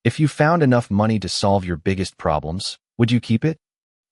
If you found enough money to solve your biggest problems, would you keep it?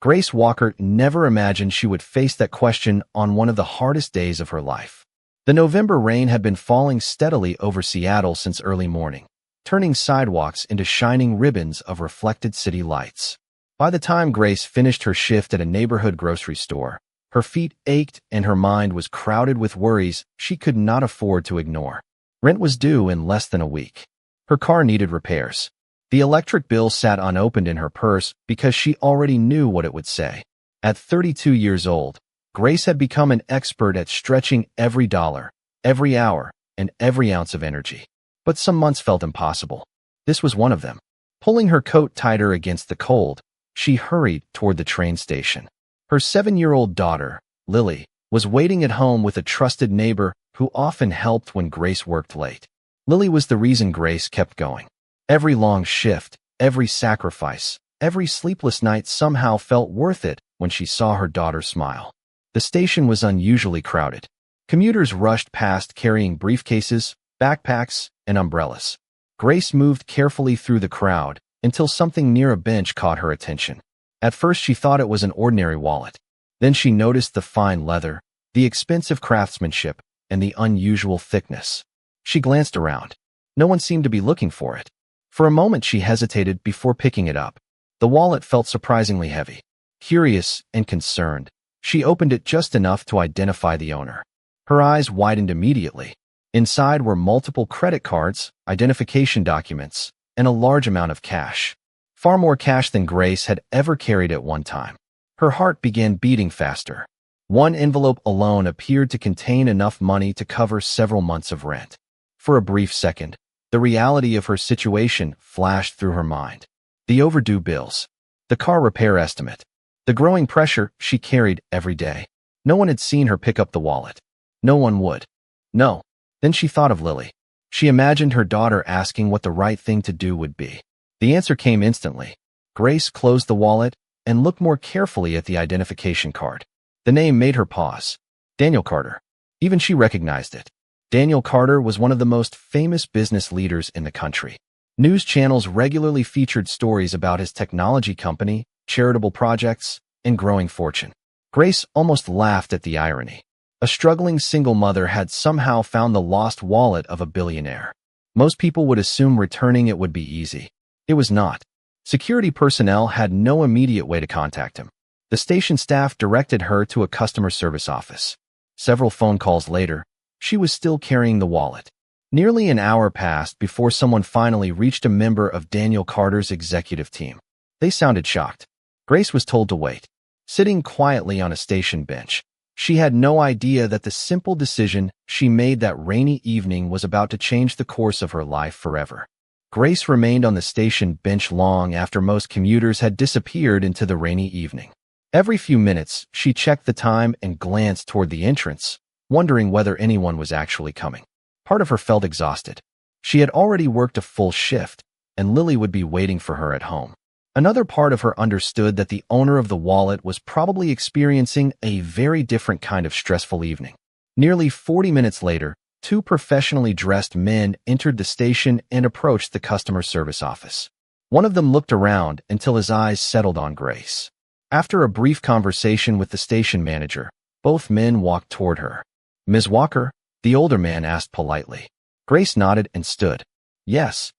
Grace Walker never imagined she would face that question on one of the hardest days of her life. The November rain had been falling steadily over Seattle since early morning, turning sidewalks into shining ribbons of reflected city lights. By the time Grace finished her shift at a neighborhood grocery store, her feet ached and her mind was crowded with worries she could not afford to ignore. Rent was due in less than a week. Her car needed repairs. The electric bill sat unopened in her purse because she already knew what it would say. At 32 years old, Grace had become an expert at stretching every dollar, every hour, and every ounce of energy. But some months felt impossible. This was one of them. Pulling her coat tighter against the cold, she hurried toward the train station. Her 7-year-old daughter, Lily, was waiting at home with a trusted neighbor who often helped when Grace worked late. Lily was the reason Grace kept going. Every long shift, every sacrifice, every sleepless night somehow felt worth it when she saw her daughter smile. The station was unusually crowded. Commuters rushed past carrying briefcases, backpacks, and umbrellas. Grace moved carefully through the crowd until something near a bench caught her attention. At first she thought it was an ordinary wallet. Then she noticed the fine leather, the expensive craftsmanship, and the unusual thickness. She glanced around. No one seemed to be looking for it. For a moment she hesitated before picking it up. The wallet felt surprisingly heavy. Curious and concerned, she opened it just enough to identify the owner. Her eyes widened immediately. Inside were multiple credit cards, identification documents, and a large amount of cash. Far more cash than Grace had ever carried at one time. Her heart began beating faster. One envelope alone appeared to contain enough money to cover several months of rent. For a brief second, the reality of her situation flashed through her mind. The overdue bills, the car repair estimate, the growing pressure she carried every day. No one had seen her pick up the wallet. No one would. No. Then she thought of Lily. She imagined her daughter asking what the right thing to do would be. The answer came instantly. Grace closed the wallet and looked more carefully at the identification card. The name made her pause. Daniel Carter. Even she recognized it. Daniel Carter was one of the most famous business leaders in the country. News channels regularly featured stories about his technology company, charitable projects, and growing fortune. Grace almost laughed at the irony. A struggling single mother had somehow found the lost wallet of a billionaire. Most people would assume returning it would be easy. It was not. Security personnel had no immediate way to contact him. The station staff directed her to a customer service office. Several phone calls later, she was still carrying the wallet. Nearly an hour passed before someone finally reached a member of Daniel Carter's executive team. They sounded shocked. Grace was told to wait. Sitting quietly on a station bench, she had no idea that the simple decision she made that rainy evening was about to change the course of her life forever. Grace remained on the station bench long after most commuters had disappeared into the rainy evening. Every few minutes, she checked the time and glanced toward the entrance, wondering whether anyone was actually coming. Part of her felt exhausted. She had already worked a full shift, and Lily would be waiting for her at home. Another part of her understood that the owner of the wallet was probably experiencing a very different kind of stressful evening. Nearly 40 minutes later, two professionally dressed men entered the station and approached the customer service office. One of them looked around until his eyes settled on Grace. After a brief conversation with the station manager, both men walked toward her. "Ms. Walker?" the older man asked politely. Grace nodded and stood. "Yes."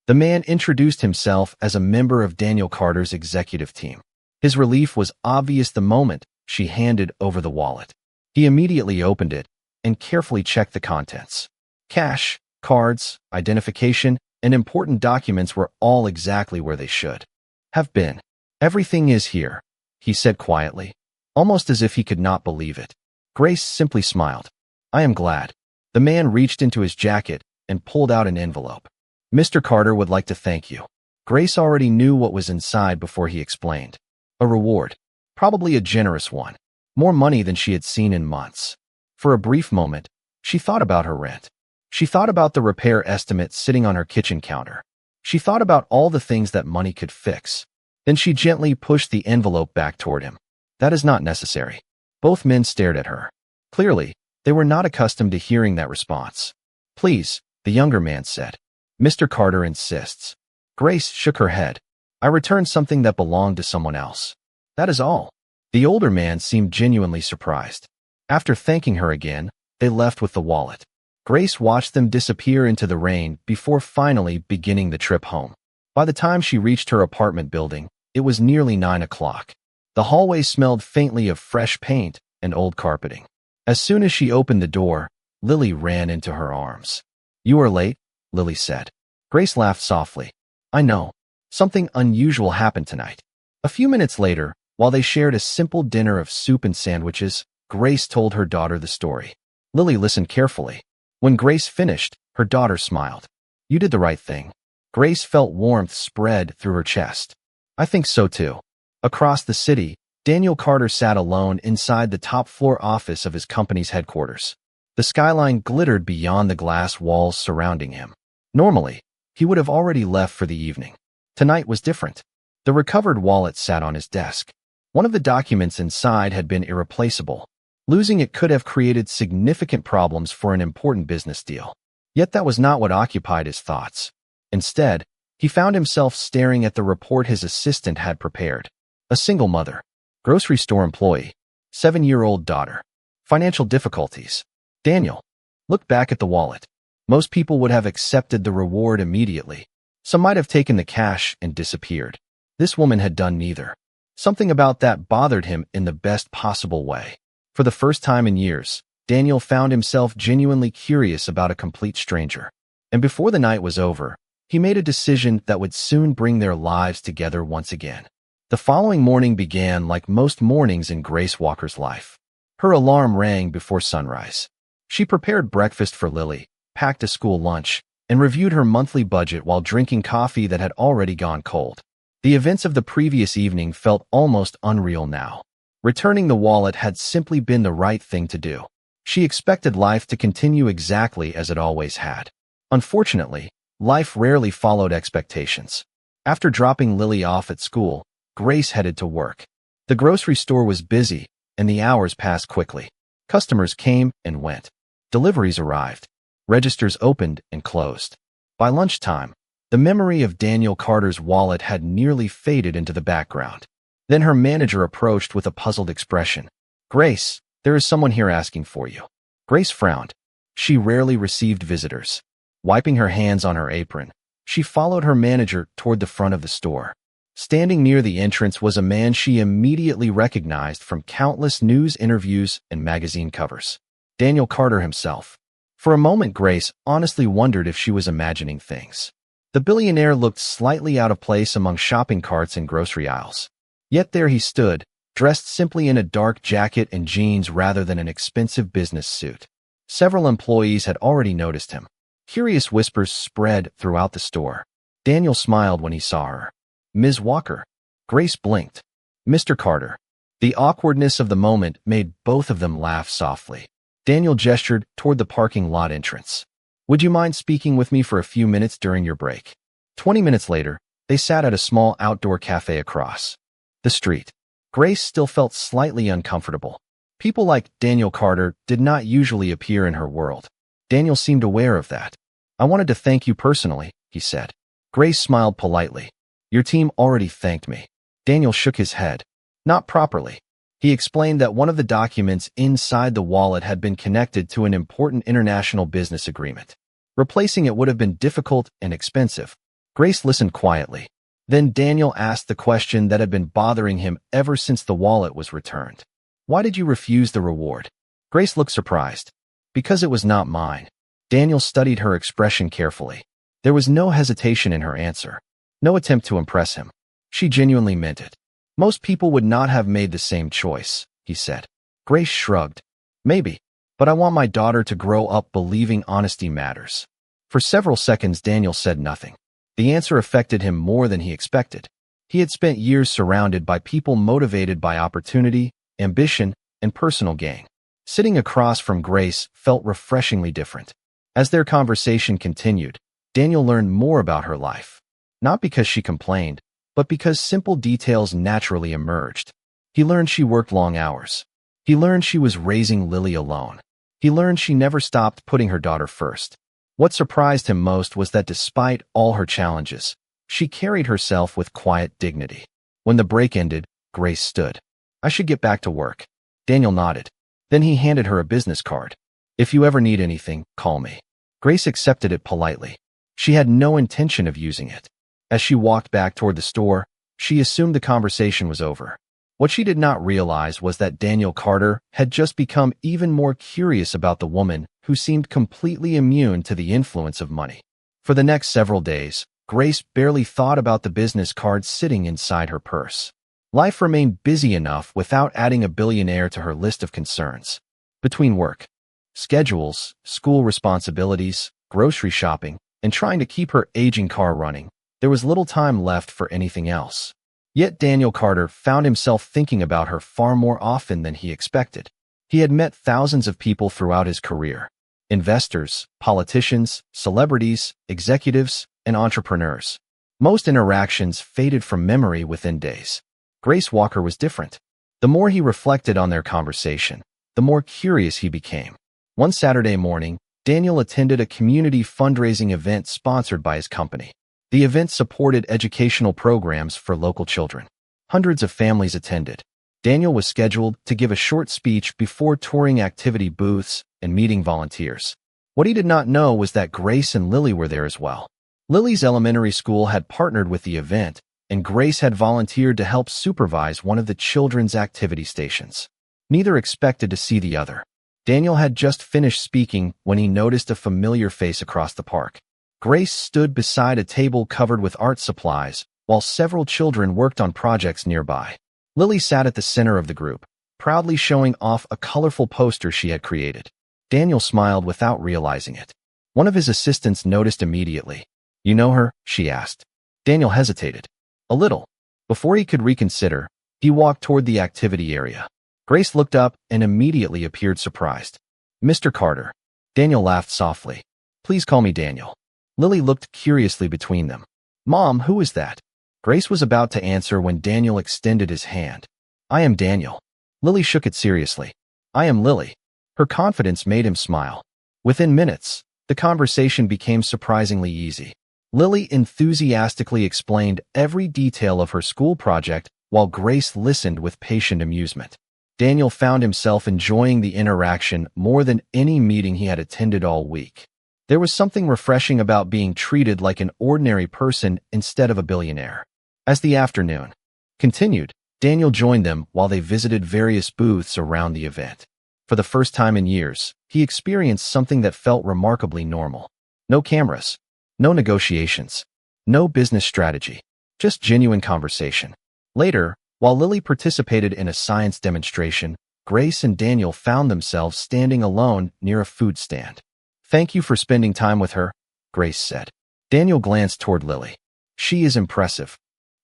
The man introduced himself as a member of Daniel Carter's executive team. His relief was obvious the moment she handed over the wallet. He immediately opened it and carefully checked the contents. Cash, cards, identification, and important documents were all exactly where they should have been. "Everything is here," he said quietly, almost as if he could not believe it. Grace simply smiled. "I am glad." The man reached into his jacket and pulled out an envelope. "Mr. Carter would like to thank you." Grace already knew what was inside before he explained. A reward. Probably a generous one. More money than she had seen in months. For a brief moment, she thought about her rent. She thought about the repair estimate sitting on her kitchen counter. She thought about all the things that money could fix. Then she gently pushed the envelope back toward him. "That is not necessary." Both men stared at her. Clearly, they were not accustomed to hearing that response. "Please," the younger man said. "Mr. Carter insists." Grace shook her head. I returned something that belonged to someone else. That is all. The older man seemed genuinely surprised. After thanking her again, they left with the wallet. Grace watched them disappear into the rain before finally beginning the trip home. By the time she reached her apartment building, it was nearly 9 o'clock. The hallway smelled faintly of fresh paint and old carpeting. As soon as she opened the door, Lily ran into her arms. You are late, Lily said. Grace laughed softly. I know. Something unusual happened tonight. A few minutes later, while they shared a simple dinner of soup and sandwiches, Grace told her daughter the story. Lily listened carefully. When Grace finished, her daughter smiled. You did the right thing. Grace felt warmth spread through her chest. I think so too. Across the city, Daniel Carter sat alone inside the top-floor office of his company's headquarters. The skyline glittered beyond the glass walls surrounding him. Normally, he would have already left for the evening. Tonight was different. The recovered wallet sat on his desk. One of the documents inside had been irreplaceable. Losing it could have created significant problems for an important business deal. Yet that was not what occupied his thoughts. Instead, he found himself staring at the report his assistant had prepared. A single mother. Grocery store employee. 7-year-old daughter. Financial difficulties. Daniel looked back at the wallet. Most people would have accepted the reward immediately. Some might have taken the cash and disappeared. This woman had done neither. Something about that bothered him in the best possible way. For the first time in years, Daniel found himself genuinely curious about a complete stranger. And before the night was over, he made a decision that would soon bring their lives together once again. The following morning began like most mornings in Grace Walker's life. Her alarm rang before sunrise. She prepared breakfast for Lily, packed a school lunch, and reviewed her monthly budget while drinking coffee that had already gone cold. The events of the previous evening felt almost unreal now. Returning the wallet had simply been the right thing to do. She expected life to continue exactly as it always had. Unfortunately, life rarely followed expectations. After dropping Lily off at school, Grace headed to work. The grocery store was busy, and the hours passed quickly. Customers came and went. Deliveries arrived. Registers opened and closed. By lunchtime, the memory of Daniel Carter's wallet had nearly faded into the background. Then her manager approached with a puzzled expression. Grace, there is someone here asking for you. Grace frowned. She rarely received visitors. Wiping her hands on her apron, she followed her manager toward the front of the store. Standing near the entrance was a man she immediately recognized from countless news interviews and magazine covers. Daniel Carter himself. For a moment, Grace honestly wondered if she was imagining things. The billionaire looked slightly out of place among shopping carts and grocery aisles. Yet there he stood, dressed simply in a dark jacket and jeans rather than an expensive business suit. Several employees had already noticed him. Curious whispers spread throughout the store. Daniel smiled when he saw her. Ms. Walker. Grace blinked. Mr. Carter. The awkwardness of the moment made both of them laugh softly. Daniel gestured toward the parking lot entrance. Would you mind speaking with me for a few minutes during your break? 20 minutes later, they sat at a small outdoor cafe across the street. Grace still felt slightly uncomfortable. People like Daniel Carter did not usually appear in her world. Daniel seemed aware of that. I wanted to thank you personally, he said. Grace smiled politely. Your team already thanked me. Daniel shook his head. Not properly. He explained that one of the documents inside the wallet had been connected to an important international business agreement. Replacing it would have been difficult and expensive. Grace listened quietly. Then Daniel asked the question that had been bothering him ever since the wallet was returned. Why did you refuse the reward? Grace looked surprised. Because it was not mine. Daniel studied her expression carefully. There was no hesitation in her answer. No attempt to impress him. She genuinely meant it. Most people would not have made the same choice, he said. Grace shrugged. Maybe, but I want my daughter to grow up believing honesty matters. For several seconds, Daniel said nothing. The answer affected him more than he expected. He had spent years surrounded by people motivated by opportunity, ambition, and personal gain. Sitting across from Grace felt refreshingly different. As their conversation continued, Daniel learned more about her life. Not because she complained, but because simple details naturally emerged. He learned she worked long hours. He learned she was raising Lily alone. He learned she never stopped putting her daughter first. What surprised him most was that despite all her challenges, She carried herself with quiet dignity. When the break ended, Grace stood. "I should get back to work." Daniel nodded. Then he handed her a business card. "If you ever need anything, call me." Grace accepted it politely. She had no intention of using it. As she walked back toward the store, she assumed the conversation was over. What she did not realize was that Daniel Carter had just become even more curious about the woman who seemed completely immune to the influence of money. For the next several days, Grace barely thought about the business card sitting inside her purse. Life remained busy enough without adding a billionaire to her list of concerns. Between work, schedules, school responsibilities, grocery shopping, and trying to keep her aging car running, there was little time left for anything else. Yet Daniel Carter found himself thinking about her far more often than he expected. He had met thousands of people throughout his career: investors, politicians, celebrities, executives, and entrepreneurs. Most interactions faded from memory within days. Grace Walker was different. The more he reflected on their conversation, the more curious he became. One Saturday morning, Daniel attended a community fundraising event sponsored by his company. The event supported educational programs for local children. Hundreds of families attended. Daniel was scheduled to give a short speech before touring activity booths and meeting volunteers. What he did not know was that Grace and Lily were there as well. Lily's elementary school had partnered with the event, and Grace had volunteered to help supervise one of the children's activity stations. Neither expected to see the other. Daniel had just finished speaking when he noticed a familiar face across the park. Grace stood beside a table covered with art supplies, while several children worked on projects nearby. Lily sat at the center of the group, proudly showing off a colorful poster she had created. Daniel smiled without realizing it. One of his assistants noticed immediately. "You know her?" she asked. Daniel hesitated. A little. Before he could reconsider, he walked toward the activity area. Grace looked up and immediately appeared surprised. "Mr. Carter." Daniel laughed softly. "Please call me Daniel." Lily looked curiously between them. "Mom, who is that?" Grace was about to answer when Daniel extended his hand. "I am Daniel." Lily shook it seriously. "I am Lily." Her confidence made him smile. Within minutes, the conversation became surprisingly easy. Lily enthusiastically explained every detail of her school project while Grace listened with patient amusement. Daniel found himself enjoying the interaction more than any meeting he had attended all week. There was something refreshing about being treated like an ordinary person instead of a billionaire. As the afternoon continued, Daniel joined them while they visited various booths around the event. For the first time in years, he experienced something that felt remarkably normal. No cameras, no negotiations, no business strategy, just genuine conversation. Later, while Lily participated in a science demonstration, Grace and Daniel found themselves standing alone near a food stand. "Thank you for spending time with her," Grace said. Daniel glanced toward Lily. "She is impressive."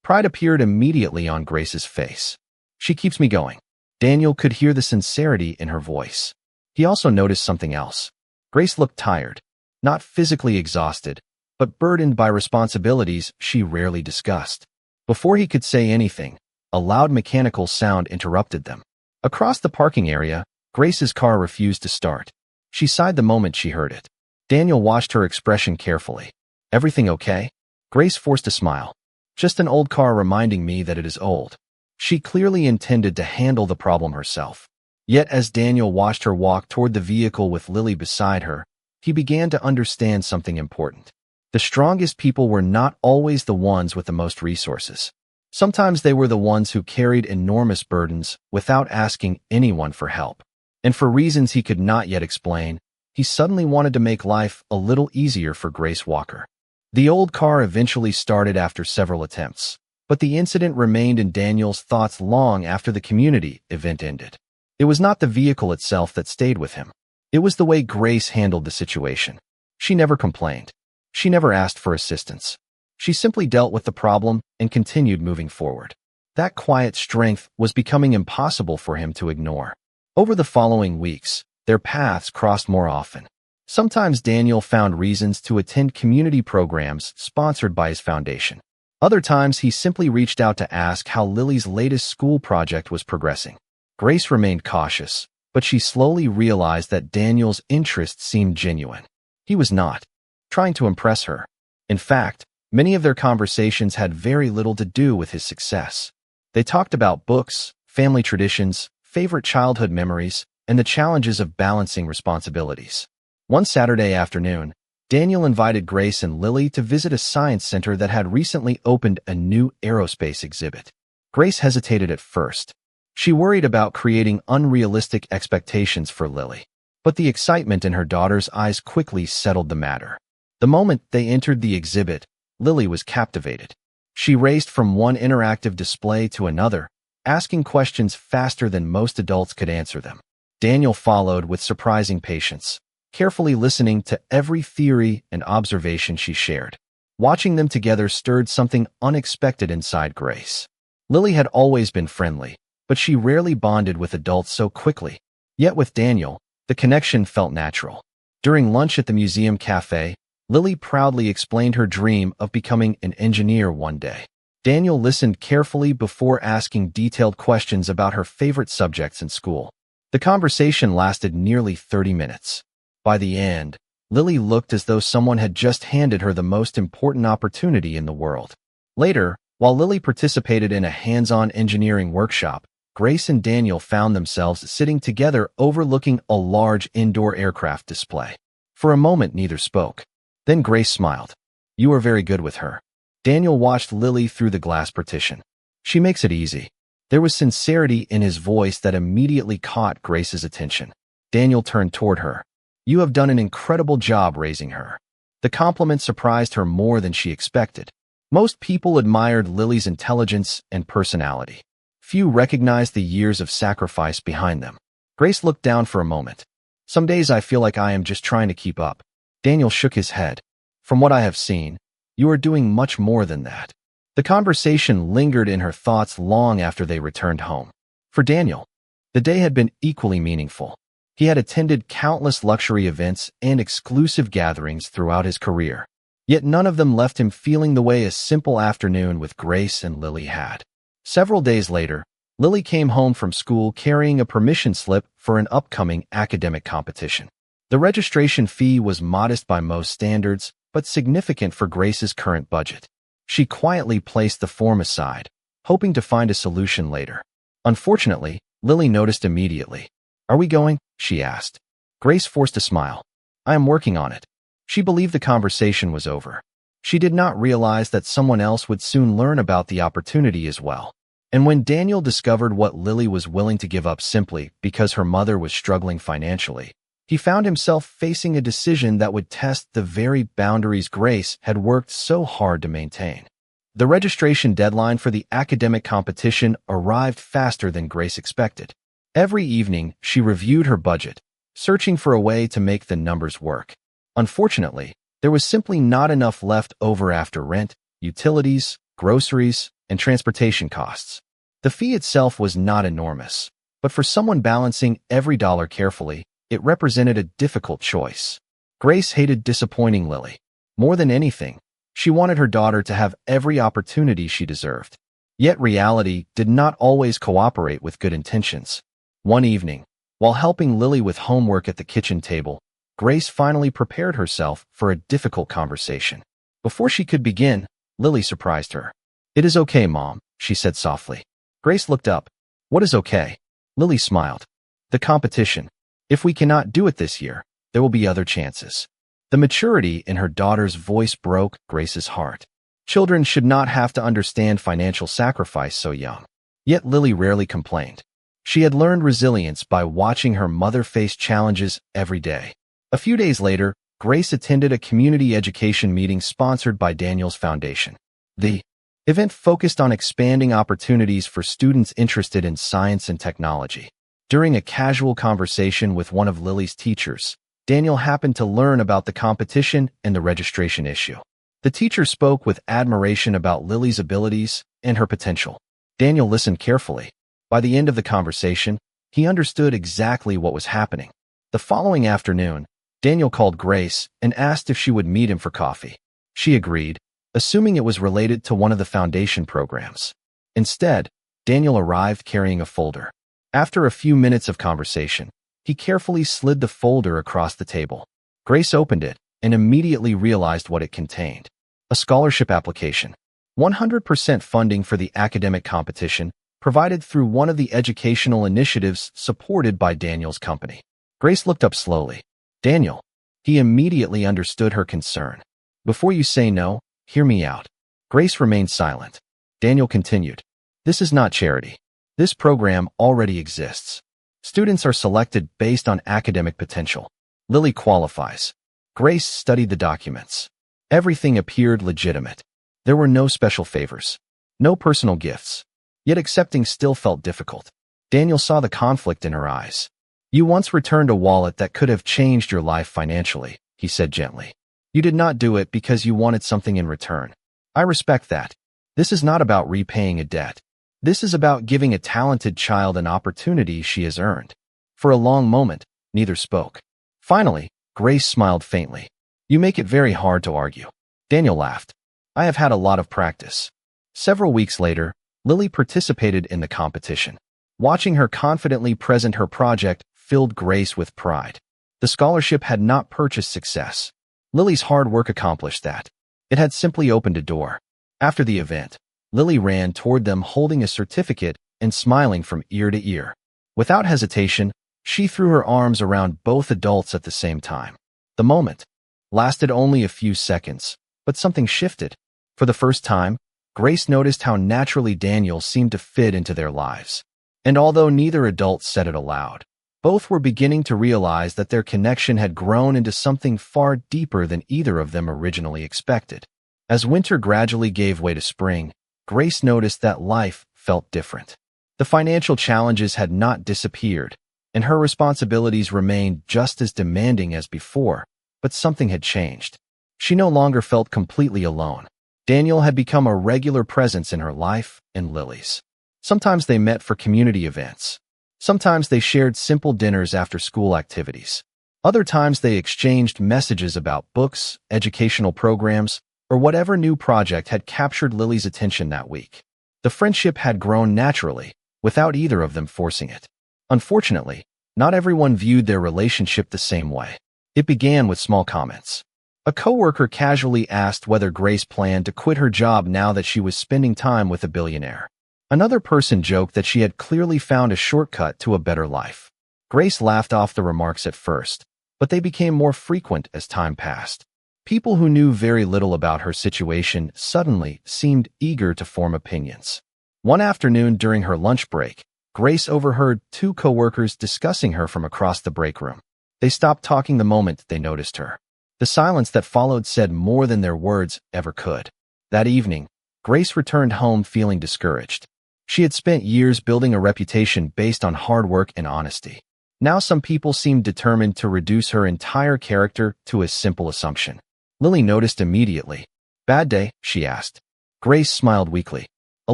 Pride appeared immediately on Grace's face. "She keeps me going." Daniel could hear the sincerity in her voice. He also noticed something else. Grace looked tired, not physically exhausted, but burdened by responsibilities she rarely discussed. Before he could say anything, a loud mechanical sound interrupted them. Across the parking area, Grace's car refused to start. She sighed the moment she heard it. Daniel watched her expression carefully. "Everything okay?" Grace forced a smile. "Just an old car reminding me that it is old." She clearly intended to handle the problem herself. Yet as Daniel watched her walk toward the vehicle with Lily beside her, he began to understand something important. The strongest people were not always the ones with the most resources. Sometimes they were the ones who carried enormous burdens without asking anyone for help. And for reasons he could not yet explain, he suddenly wanted to make life a little easier for Grace Walker. The old car eventually started after several attempts, but the incident remained in Daniel's thoughts long after the community event ended. It was not the vehicle itself that stayed with him. It was the way Grace handled the situation. She never complained. She never asked for assistance. She simply dealt with the problem and continued moving forward. That quiet strength was becoming impossible for him to ignore. Over the following weeks, their paths crossed more often. Sometimes Daniel found reasons to attend community programs sponsored by his foundation. Other times he simply reached out to ask how Lily's latest school project was progressing. Grace remained cautious, but she slowly realized that Daniel's interest seemed genuine. He was not trying to impress her. In fact, Many of their conversations had very little to do with his success. They talked about books, family traditions, favorite childhood memories, and the challenges of balancing responsibilities. One Saturday afternoon, Daniel invited Grace and Lily to visit a science center that had recently opened a new aerospace exhibit. Grace hesitated at first. She worried about creating unrealistic expectations for Lily. But the excitement in her daughter's eyes quickly settled the matter. The moment they entered the exhibit, Lily was captivated. She raced from one interactive display to another, asking questions faster than most adults could answer them. Daniel followed with surprising patience, carefully listening to every theory and observation she shared. Watching them together stirred something unexpected inside Grace. Lily had always been friendly, but she rarely bonded with adults so quickly. Yet with Daniel, the connection felt natural. During lunch at the museum cafe, Lily proudly explained her dream of becoming an engineer one day. Daniel listened carefully before asking detailed questions about her favorite subjects in school. The conversation lasted nearly 30 minutes. By the end, Lily looked as though someone had just handed her the most important opportunity in the world. Later, while Lily participated in a hands-on engineering workshop, Grace and Daniel found themselves sitting together overlooking a large indoor aircraft display. For a moment, neither spoke. Then Grace smiled. "You are very good with her." Daniel watched Lily through the glass partition. "She makes it easy." There was sincerity in his voice that immediately caught Grace's attention. Daniel turned toward her. "You have done an incredible job raising her." The compliment surprised her more than she expected. Most people admired Lily's intelligence and personality. Few recognized the years of sacrifice behind them. Grace looked down for a moment. "Some days I feel like I am just trying to keep up." Daniel shook his head. "From what I have seen, you are doing much more than that." The conversation lingered in her thoughts long after they returned home. For Daniel, the day had been equally meaningful. He had attended countless luxury events and exclusive gatherings throughout his career. Yet none of them left him feeling the way a simple afternoon with Grace and Lily had. Several days later, Lily came home from school carrying a permission slip for an upcoming academic competition. The registration fee was modest by most standards, but significant for Grace's current budget. She quietly placed the form aside, hoping to find a solution later. Unfortunately, Lily noticed immediately. "Are we going?" she asked. Grace forced a smile. "I am working on it." She believed the conversation was over. She did not realize that someone else would soon learn about the opportunity as well. And when Daniel discovered what Lily was willing to give up simply because her mother was struggling financially, he found himself facing a decision that would test the very boundaries Grace had worked so hard to maintain. The registration deadline for the academic competition arrived faster than Grace expected. Every evening, she reviewed her budget, searching for a way to make the numbers work. Unfortunately, there was simply not enough left over after rent, utilities, groceries, and transportation costs. The fee itself was not enormous, but for someone balancing every dollar carefully, it represented a difficult choice. Grace hated disappointing Lily. More than anything, she wanted her daughter to have every opportunity she deserved. Yet reality did not always cooperate with good intentions. One evening, while helping Lily with homework at the kitchen table, Grace finally prepared herself for a difficult conversation. Before she could begin, Lily surprised her. "It is okay, Mom," she said softly. Grace looked up. "What is okay?" Lily smiled. "The competition. If we cannot do it this year, there will be other chances." The maturity in her daughter's voice broke Grace's heart. Children should not have to understand financial sacrifice so young. Yet Lily rarely complained. She had learned resilience by watching her mother face challenges every day. A few days later, Grace attended a community education meeting sponsored by Daniel's Foundation. The event focused on expanding opportunities for students interested in science and technology. During a casual conversation with one of Lily's teachers, Daniel happened to learn about the competition and the registration issue. The teacher spoke with admiration about Lily's abilities and her potential. Daniel listened carefully. By the end of the conversation, he understood exactly what was happening. The following afternoon, Daniel called Grace and asked if she would meet him for coffee. She agreed, assuming it was related to one of the foundation programs. Instead, Daniel arrived carrying a folder. After a few minutes of conversation, he carefully slid the folder across the table. Grace opened it and immediately realized what it contained. A scholarship application. 100% funding for the academic competition, provided through one of the educational initiatives supported by Daniel's company. Grace looked up slowly. Daniel. He immediately understood her concern. Before you say no, hear me out. Grace remained silent. Daniel continued. This is not charity. This program already exists. Students are selected based on academic potential. Lily qualifies. Grace studied the documents. Everything appeared legitimate. There were no special favors. No personal gifts. Yet accepting still felt difficult. Daniel saw the conflict in her eyes. You once returned a wallet that could have changed your life financially, he said gently. You did not do it because you wanted something in return. I respect that. This is not about repaying a debt. This is about giving a talented child an opportunity she has earned. For a long moment, neither spoke. Finally, Grace smiled faintly. You make it very hard to argue. Daniel laughed. I have had a lot of practice. Several weeks later, Lily participated in the competition. Watching her confidently present her project filled Grace with pride. The scholarship had not purchased success. Lily's hard work accomplished that. It had simply opened a door. After the event, Lily ran toward them holding a certificate and smiling from ear to ear. Without hesitation, she threw her arms around both adults at the same time. The moment lasted only a few seconds, but something shifted. For the first time, Grace noticed how naturally Daniel seemed to fit into their lives. And although neither adult said it aloud, both were beginning to realize that their connection had grown into something far deeper than either of them originally expected. As winter gradually gave way to spring, Grace noticed that life felt different. The financial challenges had not disappeared, and her responsibilities remained just as demanding as before, but something had changed. She no longer felt completely alone. Daniel had become a regular presence in her life and Lily's. Sometimes they met for community events. Sometimes they shared simple dinners after school activities. Other times they exchanged messages about books, educational programs, or whatever new project had captured Lily's attention that week. The friendship had grown naturally, without either of them forcing it. Unfortunately, not everyone viewed their relationship the same way. It began with small comments. A coworker casually asked whether Grace planned to quit her job now that she was spending time with a billionaire. Another person joked that she had clearly found a shortcut to a better life. Grace laughed off the remarks at first, but they became more frequent as time passed. People who knew very little about her situation suddenly seemed eager to form opinions. One afternoon during her lunch break, Grace overheard two coworkers discussing her from across the break room. They stopped talking the moment they noticed her. The silence that followed said more than their words ever could. That evening, Grace returned home feeling discouraged. She had spent years building a reputation based on hard work and honesty. Now some people seemed determined to reduce her entire character to a simple assumption. Lily noticed immediately. Bad day, she asked. Grace smiled weakly. A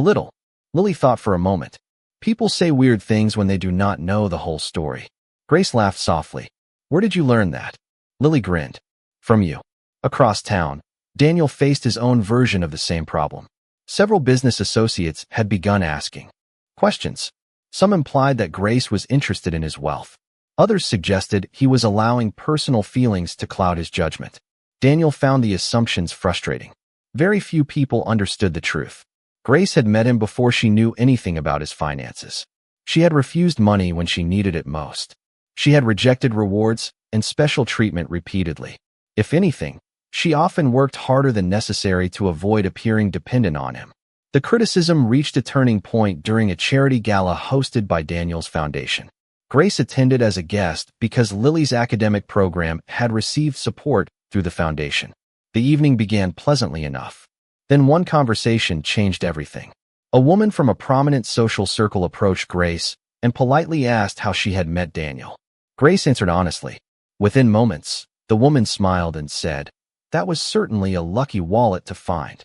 little. Lily thought for a moment. People say weird things when they do not know the whole story. Grace laughed softly. Where did you learn that? Lily grinned. From you. Across town, Daniel faced his own version of the same problem. Several business associates had begun asking questions. Some implied that Grace was interested in his wealth. Others suggested he was allowing personal feelings to cloud his judgment. Daniel found the assumptions frustrating. Very few people understood the truth. Grace had met him before she knew anything about his finances. She had refused money when she needed it most. She had rejected rewards and special treatment repeatedly. If anything, she often worked harder than necessary to avoid appearing dependent on him. The criticism reached a turning point during a charity gala hosted by Daniel's foundation. Grace attended as a guest because Lily's academic program had received support through the foundation. The evening began pleasantly enough. Then one conversation changed everything. A woman from a prominent social circle approached Grace and politely asked how she had met Daniel. Grace answered honestly. Within moments, the woman smiled and said, "That was certainly a lucky wallet to find."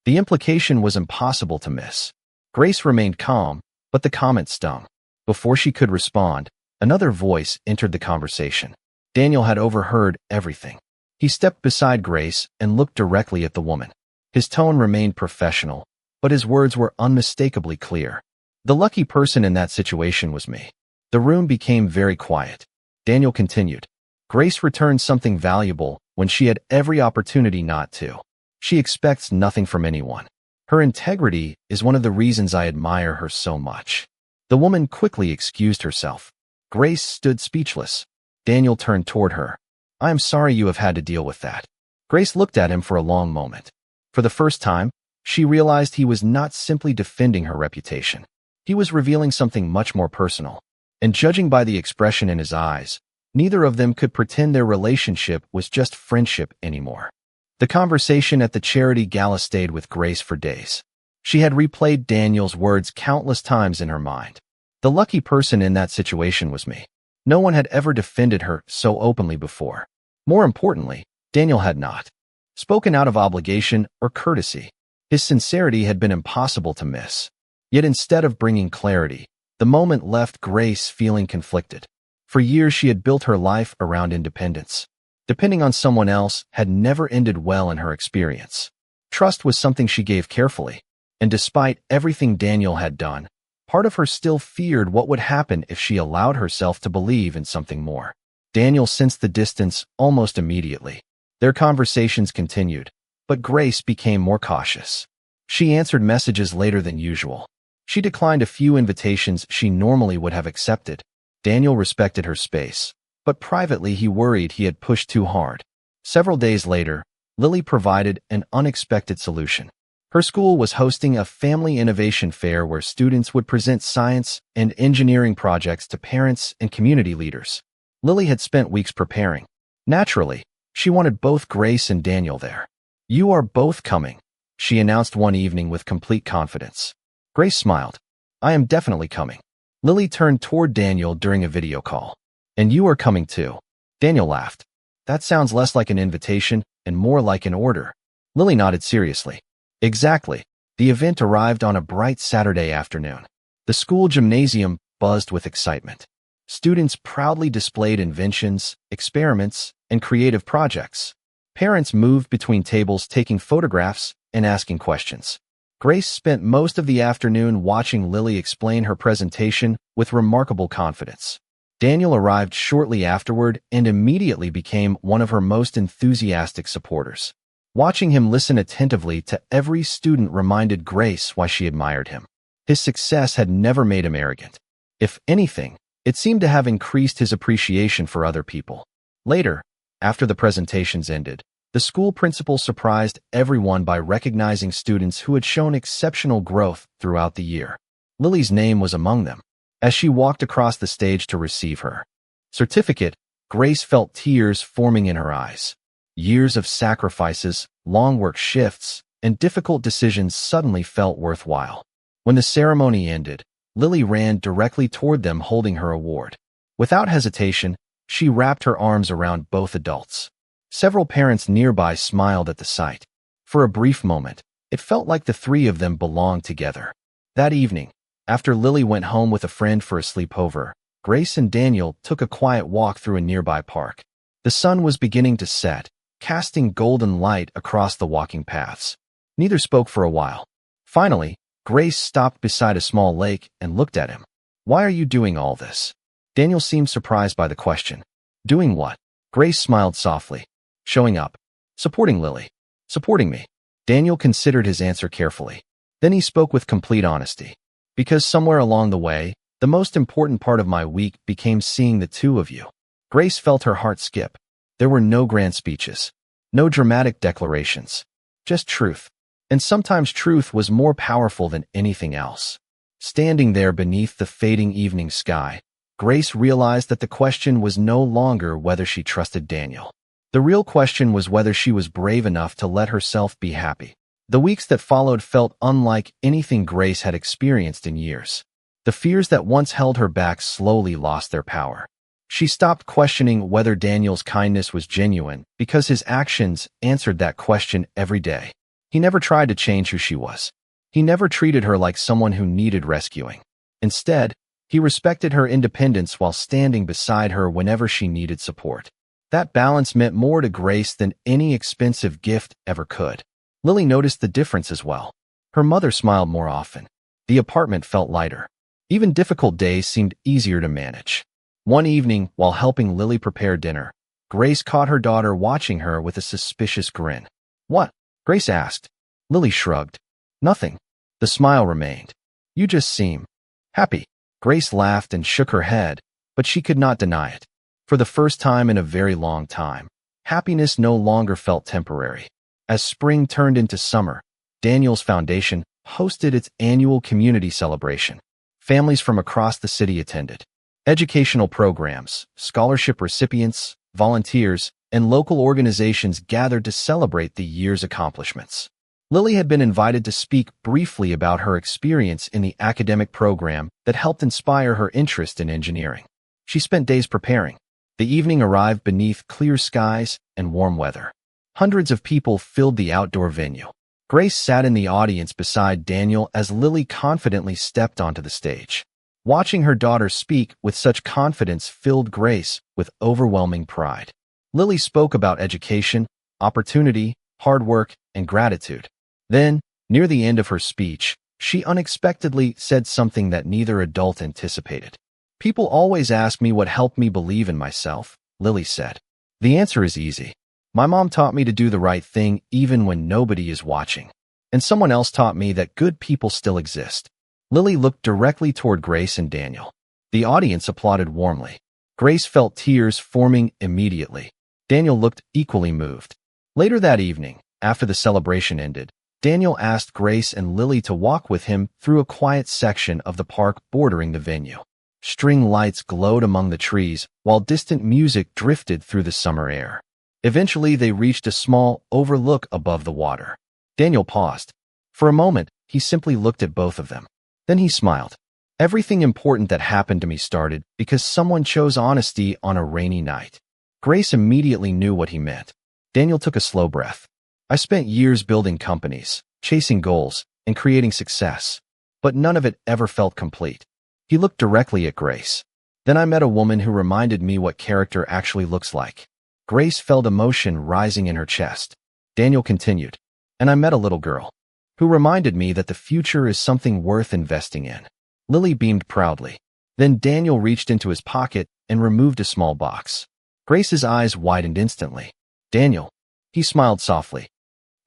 The implication was impossible to miss. Grace remained calm, but the comment stung. Before she could respond, another voice entered the conversation. Daniel had overheard everything. He stepped beside Grace and looked directly at the woman. His tone remained professional, but his words were unmistakably clear. The lucky person in that situation was me. The room became very quiet. Daniel continued. Grace returned something valuable when she had every opportunity not to. She expects nothing from anyone. Her integrity is one of the reasons I admire her so much." The woman quickly excused herself. Grace stood speechless. Daniel turned toward her. "I am sorry you have had to deal with that." Grace looked at him for a long moment. For the first time, she realized he was not simply defending her reputation. He was revealing something much more personal. And judging by the expression in his eyes, neither of them could pretend their relationship was just friendship anymore. The conversation at the charity gala stayed with Grace for days. She had replayed Daniel's words countless times in her mind. The lucky person in that situation was me. No one had ever defended her so openly before. More importantly, Daniel had not spoken out of obligation or courtesy. His sincerity had been impossible to miss. Yet instead of bringing clarity, the moment left Grace feeling conflicted. For years she had built her life around independence. Depending on someone else had never ended well in her experience. Trust was something she gave carefully, and despite everything Daniel had done, part of her still feared what would happen if she allowed herself to believe in something more. Daniel sensed the distance almost immediately. Their conversations continued, but Grace became more cautious. She answered messages later than usual. She declined a few invitations she normally would have accepted. Daniel respected her space, but privately he worried he had pushed too hard. Several days later, Lily provided an unexpected solution. Her school was hosting a family innovation fair where students would present science and engineering projects to parents and community leaders. Lily had spent weeks preparing. Naturally, she wanted both Grace and Daniel there. "You are both coming," she announced one evening with complete confidence. Grace smiled. "I am definitely coming." Lily turned toward Daniel during a video call. "And you are coming too." Daniel laughed. "That sounds less like an invitation and more like an order." Lily nodded seriously. "Exactly." The event arrived on a bright Saturday afternoon. The school gymnasium buzzed with excitement. Students proudly displayed inventions, experiments, and creative projects. Parents moved between tables taking photographs and asking questions. Grace spent most of the afternoon watching Lily explain her presentation with remarkable confidence. Daniel arrived shortly afterward and immediately became one of her most enthusiastic supporters. Watching him listen attentively to every student reminded Grace why she admired him. His success had never made him arrogant. If anything, it seemed to have increased his appreciation for other people. Later, after the presentations ended, the school principal surprised everyone by recognizing students who had shown exceptional growth throughout the year. Lily's name was among them. As she walked across the stage to receive her certificate, Grace felt tears forming in her eyes. Years of sacrifices, long work shifts, and difficult decisions suddenly felt worthwhile. When the ceremony ended, Lily ran directly toward them holding her award. Without hesitation, she wrapped her arms around both adults. Several parents nearby smiled at the sight. For a brief moment, it felt like the three of them belonged together. That evening, after Lily went home with a friend for a sleepover, Grace and Daniel took a quiet walk through a nearby park. The sun was beginning to set, casting golden light across the walking paths. Neither spoke for a while. Finally, Grace stopped beside a small lake and looked at him. "Why are you doing all this?" Daniel seemed surprised by the question. "Doing what?" Grace smiled softly. "Showing up. Supporting Lily. Supporting me." Daniel considered his answer carefully. Then he spoke with complete honesty. "Because somewhere along the way, the most important part of my week became seeing the two of you." Grace felt her heart skip. There were no grand speeches, no dramatic declarations, just truth. And sometimes truth was more powerful than anything else. Standing there beneath the fading evening sky, Grace realized that the question was no longer whether she trusted Daniel. The real question was whether she was brave enough to let herself be happy. The weeks that followed felt unlike anything Grace had experienced in years. The fears that once held her back slowly lost their power. She stopped questioning whether Daniel's kindness was genuine because his actions answered that question every day. He never tried to change who she was. He never treated her like someone who needed rescuing. Instead, he respected her independence while standing beside her whenever she needed support. That balance meant more to Grace than any expensive gift ever could. Lily noticed the difference as well. Her mother smiled more often. The apartment felt lighter. Even difficult days seemed easier to manage. One evening, while helping Lily prepare dinner, Grace caught her daughter watching her with a suspicious grin. "What?" Grace asked. Lily shrugged. Nothing. The smile remained. You just seem happy. Grace laughed and shook her head, but she could not deny it. For the first time in a very long time, happiness no longer felt temporary. As spring turned into summer, Daniel's Foundation hosted its annual community celebration. Families from across the city attended. Educational programs, scholarship recipients, volunteers, and local organizations gathered to celebrate the year's accomplishments. Lily had been invited to speak briefly about her experience in the academic program that helped inspire her interest in engineering. She spent days preparing. The evening arrived beneath clear skies and warm weather. Hundreds of people filled the outdoor venue. Grace sat in the audience beside Daniel as Lily confidently stepped onto the stage. Watching her daughter speak with such confidence filled Grace with overwhelming pride. Lily spoke about education, opportunity, hard work, and gratitude. Then, near the end of her speech, she unexpectedly said something that neither adult anticipated. People always ask me what helped me believe in myself, Lily said. The answer is easy. My mom taught me to do the right thing even when nobody is watching. And someone else taught me that good people still exist. Lily looked directly toward Grace and Daniel. The audience applauded warmly. Grace felt tears forming immediately. Daniel looked equally moved. Later that evening, after the celebration ended, Daniel asked Grace and Lily to walk with him through a quiet section of the park bordering the venue. String lights glowed among the trees, while distant music drifted through the summer air. Eventually, they reached a small overlook above the water. Daniel paused. For a moment, he simply looked at both of them. Then he smiled. Everything important that happened to me started because someone chose honesty on a rainy night. Grace immediately knew what he meant. Daniel took a slow breath. I spent years building companies, chasing goals, and creating success, but none of it ever felt complete. He looked directly at Grace. Then I met a woman who reminded me what character actually looks like. Grace felt emotion rising in her chest. Daniel continued. And I met a little girl who reminded me that the future is something worth investing in. Lily beamed proudly. Then Daniel reached into his pocket and removed a small box. Grace's eyes widened instantly. Daniel. He smiled softly.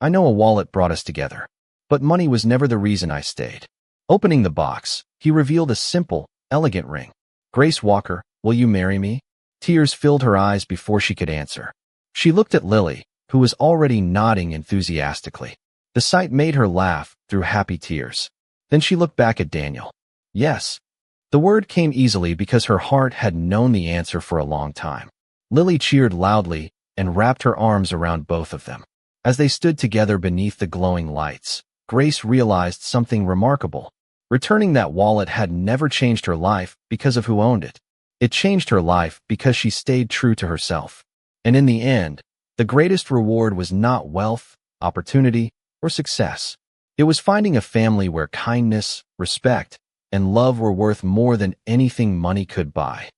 I know a wallet brought us together, but money was never the reason I stayed. Opening the box, he revealed a simple, elegant ring. Grace Walker, will you marry me? Tears filled her eyes before she could answer. She looked at Lily, who was already nodding enthusiastically. The sight made her laugh through happy tears. Then she looked back at Daniel. Yes. The word came easily because her heart had known the answer for a long time. Lily cheered loudly and wrapped her arms around both of them. As they stood together beneath the glowing lights, Grace realized something remarkable. Returning that wallet had never changed her life because of who owned it. It changed her life because she stayed true to herself. And in the end, the greatest reward was not wealth, opportunity, or success. It was finding a family where kindness, respect, and love were worth more than anything money could buy.